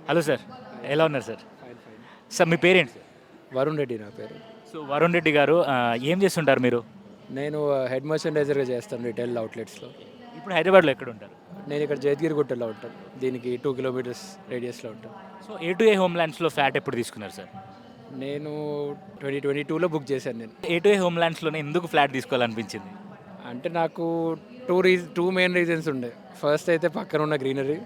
Hello sir, ఎలా ఉన్నారు sir? Fine fine. Sir మీ పేరేంటి సార్? వరుణ్ రెడ్డి నా పేరు. సో వరుణ్ రెడ్డి గారు ఏం చేస్తుంటారు మీరు? నేను హెడ్ మర్చెండైజర్గా చేస్తాను రిటైల్ అవుట్లెట్స్లో. ఇప్పుడు హైదరాబాద్లో ఎక్కడ ఉంటారు? నేను ఇక్కడ జయద్గిరిగుట్టలో ఉంటాను. దీనికి 2 కిలోమీటర్స్ రేడియస్లో ఉంటాను. So A to A home ల్యాండ్స్లో ఫ్లాట్ ఎప్పుడు తీసుకున్నారు సార్? నేను 2022లో బుక్ చేశాను నేను. ఏ టు ఏ హోమ్ ల్యాండ్స్లోనే ఎందుకు ఫ్లాట్ తీసుకోవాలనిపించింది? అంటే నాకు టూ మెయిన్ రీజన్స్ ఉండే. ఫస్ట్ అయితే పక్కన ఉన్న గ్రీనరీ.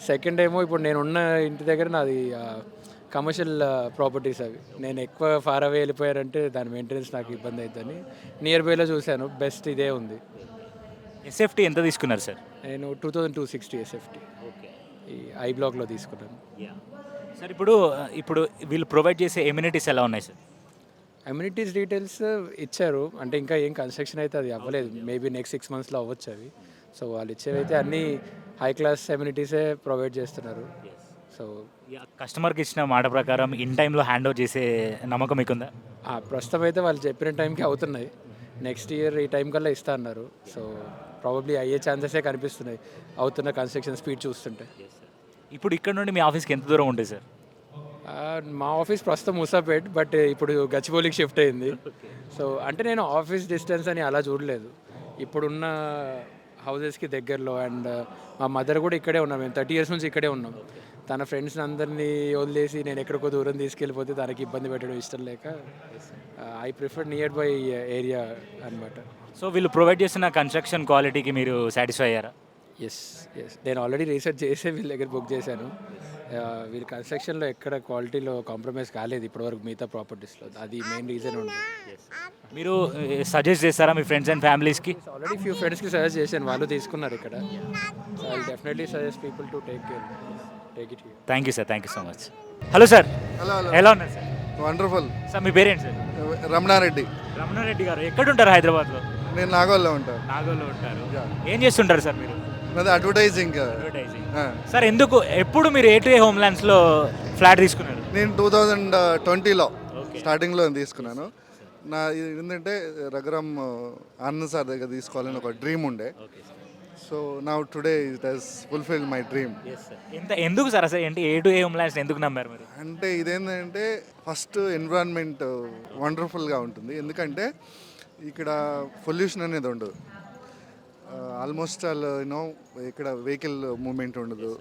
సెకండ్ ఏమో ఇప్పుడు నేనున్న ఇంటి దగ్గర నాది కమర్షియల్ ప్రాపర్టీస్ అవి. నేను ఎక్కువ ఫార్ అవే వెళ్ళిపోయారంటే దాని మెయింటెనెన్స్ నాకు ఇబ్బంది అవుతుందని నియర్ బైలో చూశాను. బెస్ట్ ఇదే ఉంది. ఎస్ఎఫ్టీ ఎంత తీసుకున్నారు సార్? నేను 2260 ఎస్ఎఫ్టీ ఓకే. ఈ ఐ బ్లాక్లో తీసుకున్నాను. సార్ ఇప్పుడు వీళ్ళు ప్రొవైడ్ చేసే ఎమ్యూనిటీస్ ఎలా ఉన్నాయి సార్? అమ్యూనిటీస్ డీటెయిల్స్ ఇచ్చారు. అంటే ఇంకా ఏం కన్స్ట్రక్షన్ అయితే అది అవ్వలేదు. మేబీ నెక్స్ట్ 6 మంత్స్లో అవ్వచ్చు అవి. సో వాళ్ళు ఇచ్చేవైతే అన్నీ హై క్లాస్ అమ్యూనిటీసే ప్రొవైడ్ చేస్తున్నారు. సో కస్టమర్కి ఇచ్చిన మాట ప్రకారం ఇన్ టైంలో హ్యాండ్ ఓవర్ చేసే నమ్మకం మీకుందా? ప్రస్తుతం అయితే వాళ్ళు చెప్పిన టైంకి అవుతున్నాయి. నెక్స్ట్ ఇయర్ ఈ టైం కల్లా ఇస్తా అన్నారు. సో ప్రాబబ్లీ అయ్యే ఛాన్సెసే కనిపిస్తున్నాయి అవుతున్న కన్స్ట్రక్షన్ స్పీడ్ చూస్తుంటే. ఇప్పుడు ఇక్కడ నుండి మీ ఆఫీస్కి ఎంత దూరం ఉంటుంది సార్? మా ఆఫీస్ ప్రస్తుతం ముసాపేట్, బట్ ఇప్పుడు గచ్చిబౌలికి షిఫ్ట్ అయింది. సో అంటే నేను ఆఫీస్ డిస్టెన్స్ అని అలా చూడలేదు. ఇప్పుడున్న హౌజెస్కి దగ్గరలో. అండ్ మా మదర్ కూడా ఇక్కడే ఉన్నాం. మేము 30 years నుంచి ఇక్కడే ఉన్నాం. తన ఫ్రెండ్స్ని అందరినీ వదిలేసి నేను ఎక్కడికో దూరం తీసుకెళ్ళిపోతే తనకి ఇబ్బంది పెట్టడం ఇష్టం లేక I prefer near by area అనమాట. సో వీళ్ళు ప్రొవైడ్ చేసిన కన్స్ట్రక్షన్ క్వాలిటీకి మీరు సాటిస్ఫై అయ్యారా? ఎస్ ఎస్, నేను ఆల్రెడీ రీసెర్చ్ చేసే వీళ్ళ దగ్గర బుక్ చేశాను. వీళ్ళ కన్స్ట్రక్షన్లో ఎక్కడ క్వాలిటీలో కాంప్రమైజ్ కాలేదు ఇప్పటివరకు మిగతా ప్రాపర్టీస్లో. అది మెయిన్ రీజన్ ఉంది. మీరు సజెస్ట్ చేస్తారా మీ ఫ్రెండ్స్ అండ్ ఫ్యామిలీస్కి? ఆల్రెడీ ఫ్యూ ఫ్రెండ్స్కి సజెస్ట్ చేశాను, వాళ్ళు తీసుకున్నారు ఇక్కడ. So I definitely suggest people to take it here. Thank you sir, thank you so much. Hello sir, hello ఎలా ఉన్నారు సార్? వండర్ఫుల్. సార్ మీ పేరేంటి సార్? రమణారెడ్డి. రమణారెడ్డి గారు ఎక్కడ ఉంటారు హైదరాబాద్లో? నేను నాగోల్లో ఉంటాను. నాగోల్లో ఉంటారు. ఏం చేస్తుంటారు సార్ మీరు? నాది అడ్వర్టైజింగ్. అడ్వర్టైజింగ్. సార్ ఎప్పుడు మీరు ఏ టు ఏ హోమ్ ల్యాండ్స్లో ఫ్లాట్ తీసుకున్నారు? నేను 2020లో స్టార్టింగ్లో తీసుకున్నాను. నా ఏంటంటే రఘురామ్ ఆనంద్ సార్ దగ్గర తీసుకోవాలని ఒక డ్రీమ్ ఉండే. So now today it has fulfil my dream. ఎందుకు సార్ అసలు ఏంటి ఏ టు ఏ హోమ్ ల్యాండ్స్ ఎందుకు నమ్మారు మీరు? అంటే ఇదేంటంటే ఫస్ట్ ఎన్విరాన్మెంట్ వండర్ఫుల్గా ఉంటుంది. ఎందుకంటే ఇక్కడ పొల్యూషన్ అనేది ఉండదు. ఆల్మోస్ట్ యూనో ఇక్కడ వెహికల్ మూమెంట్ ఉండదు.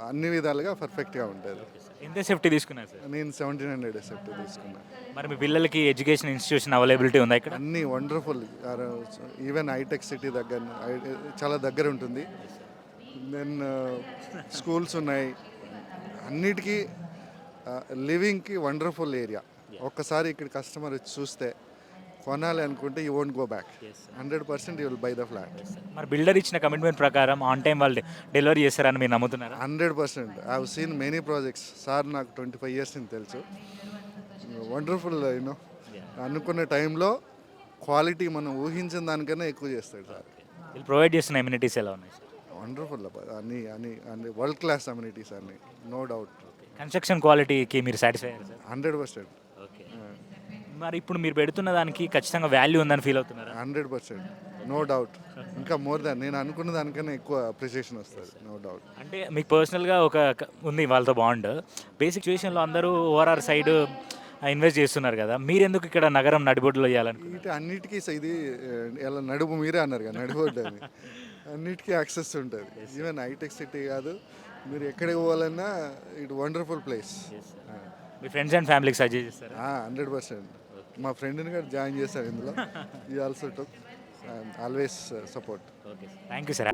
అన్ని విధాలుగా పర్ఫెక్ట్గా ఉంటుంది. ఎంత సేఫ్టీ తీసుకున్నారు సార్? నేను 1700 సేఫ్టీ తీసుకున్నాను. మరి మీ పిల్లలకి ఎడ్యుకేషన్ ఇన్స్టిట్యూషన్ అవైలబిలిటీ ఉందా ఇక్కడ? అన్నీ వండర్ఫుల్. ఈవెన్ హైటెక్ సిటీ దగ్గర చాలా దగ్గర ఉంటుంది. దెన్ స్కూల్స్ ఉన్నాయి. అన్నిటికీ లివింగ్కి వండర్ఫుల్ ఏరియా. ఒక్కసారి ఇక్కడ కస్టమర్ వచ్చి చూస్తే కొనాలి అనుకుంటే you won't go back. 100% you will buy the flat. మరి బిల్డర్ ఇచ్చిన కమిట్మెంట్ ప్రకారం ఆన్ టైం వాళ్ళు డెలివరీ చేస్తారని మీరు నమ్ముతున్నారా? 100%. I have seen many projects. Sir నాకు 25 years నుంచి తెలుసు. వండర్ఫుల్. యూనో అనుకున్న టైంలో క్వాలిటీ మనం ఊహించిన దానికన్నా ఎక్కువ చేస్తాడు సార్. వీళ్ళు ప్రొవైడ్ చేస్తున్న ఎమ్యూనిటీస్ ఎలా ఉన్నాయి సార్? వండర్ఫుల్. అన్ని అన్ని అన్ని వరల్డ్ క్లాస్ అమ్యూనిటీస్ అన్ని, నో డౌట్. కన్స్ట్రక్షన్ క్వాలిటీకి మీరు సాటిస్ఫై అయ్యారు సార్? 100%. ఓకే. మరి ఇప్పుడు మీరు పెడుతున్న దానికి ఖచ్చితంగా వాల్యూ ఉందని ఫీల్ అవుతున్నారా? 100%, నో డౌట్. ఇంకా మోర్ దాన్ నేను అనుకున్న దానికన్నా ఎక్కువ అప్రిసియేషన్ వస్తుంది, నో డౌట్. అంటే మీకు పర్సనల్గా ఉంది వాళ్ళతో బాండ్. బేసిక్ సిచ్యువేషన్లో అందరూ ఓఆర్ఆర్ సైడ్ ఇన్వెస్ట్ చేస్తున్నారు కదా, మీరెందుకు ఇక్కడ నగరం నడిబొడ్డులో చేయాలని? ఇటు అన్నిటికీ ఇది ఎలా నడుపు మీరే అన్నారు కదా, నడిబొడ్డు అని. అన్నిటికీ యాక్సెస్ ఉంటుంది. ఈవెన్ హైటెక్ సిటీ కాదు, మీరు ఎక్కడికి పోవాలన్నా ఇటు wonderful place. Me friends and ఫ్యామిలీకి సజెస్ట్ చేస్తారా? 100%. మా ఫ్రెండ్ని కూడా జాయిన్ చేశారు ఇందులో. ఈ also took always support. Okay, thank you sir.